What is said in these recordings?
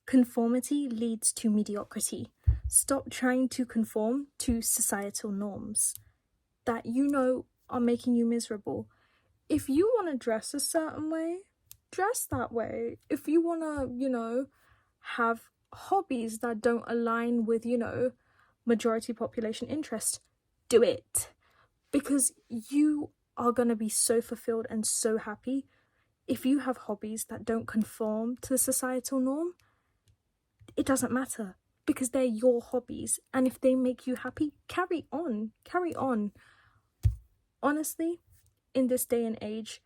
Conformity leads to mediocrity. Stop trying to conform to societal norms that you know are making you miserable. If you want to dress a certain way, dress that way. If you want to, have hobbies that don't align with, majority population interest, do it. Because you are going to be so fulfilled and so happy if you have hobbies that don't conform to the societal norm. It doesn't matter because they're your hobbies, and if they make you happy, carry on. Honestly, in this day and age,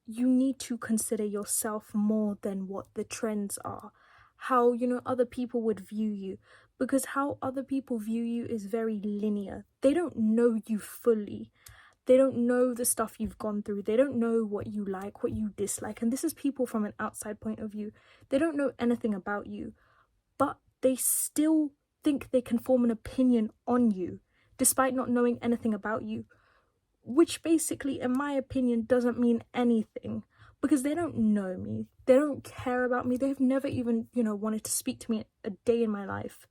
you need to consider yourself more than what the trends are, how other people would view you, because how other people view you is very linear. They don't know you fully. They don't know the stuff you've gone through. They don't know what you like, what you dislike, and this is people from an outside point of view. They don't know anything about you, but they still think they can form an opinion on you despite not knowing anything about you, which basically, in my opinion, doesn't mean anything because they don't know me. They don't care about me. They've never even, wanted to speak to me a day in my life,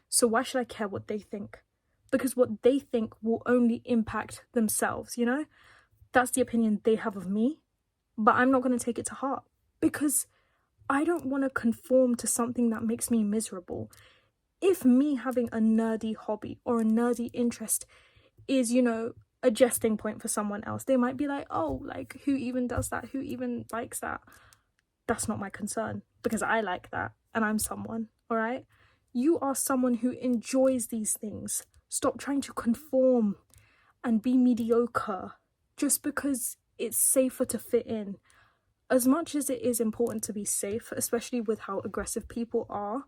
So why should I care what they think? Because what they think will only impact themselves, That's the opinion they have of me, but I'm not going to take it to heart because I don't want to conform to something that makes me miserable. If me having a nerdy hobby or a nerdy interest is, a jesting point for someone else, they might be like, oh, like, who even does that? Who even likes that? That's not my concern because I like that and I'm someone, all right? You are someone who enjoys these things. Stop trying to conform and be mediocre just because it's safer to fit in. As much as it is important to be safe, especially with how aggressive people are,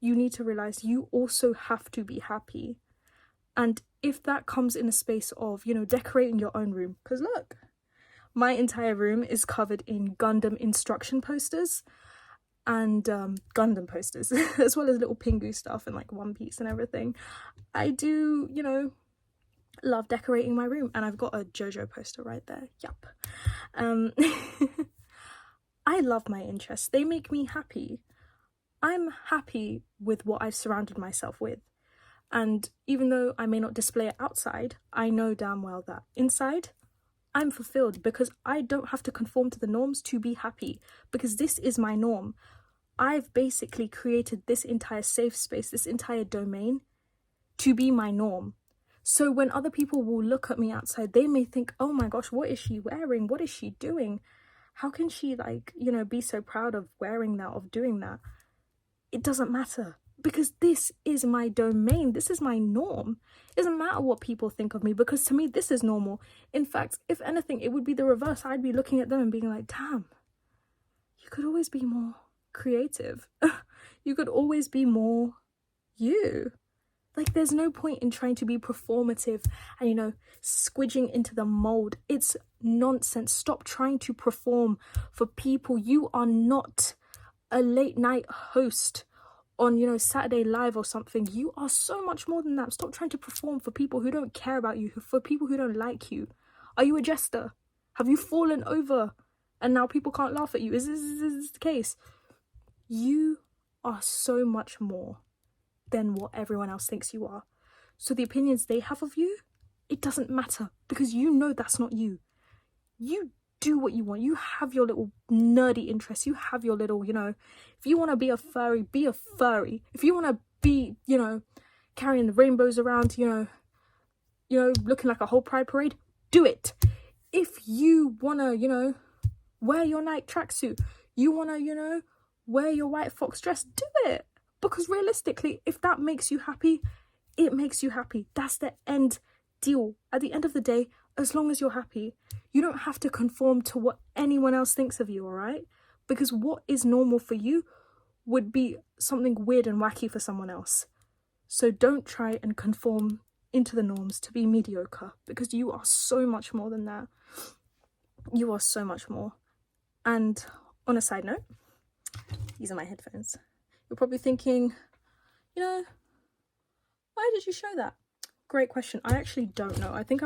you need to realize you also have to be happy. And if that comes in a space of, decorating your own room, because look, my entire room is covered in Gundam instruction posters and Gundam posters, as well as little Pingu stuff and like One Piece and everything. I do, love decorating my room, and I've got a JoJo poster right there. Yup. I love my interests. They make me happy. I'm happy with what I've surrounded myself with. And even though I may not display it outside, I know damn well that inside, I'm fulfilled because I don't have to conform to the norms to be happy, because this is my norm. I've basically created this entire safe space, this entire domain to be my norm. So when other people will look at me outside, they may think, oh my gosh, what is she wearing? What is she doing? How can she be so proud of wearing that, of doing that? It doesn't matter because this is my domain. This is my norm. It doesn't matter what people think of me because to me, this is normal. In fact, if anything, it would be the reverse. I'd be looking at them and being like, damn, you could always be more creative. You could always be more you. Like, there's no point in trying to be performative and, squidging into the mold. It's nonsense. Stop trying to perform for people. You are not a late night host on, Saturday Live or something. You are so much more than that. Stop trying to perform for people who don't care about you, for people who don't like you. Are you a jester? Have you fallen over and now people can't laugh at you? Is this the case? You are so much more than what everyone else thinks you are. So the opinions they have of you, it doesn't matter because that's not you. You do what you want. You have your little nerdy interests. You have your little, if you want to be a furry, be a furry. If you want to be, carrying the rainbows around, looking like a whole pride parade, do it. If you want to, wear your Nike tracksuit, you want to, wear your white fox dress, do it. Because realistically, if that makes you happy, it makes you happy. That's the end deal. At the end of the day, as long as you're happy, you don't have to conform to what anyone else thinks of you, all right? Because what is normal for you would be something weird and wacky for someone else. So don't try and conform into the norms to be mediocre, because you are so much more than that. You are so much more. And on a side note, these are my headphones. You're probably thinking, why did you show that? Great question. I actually don't know. I think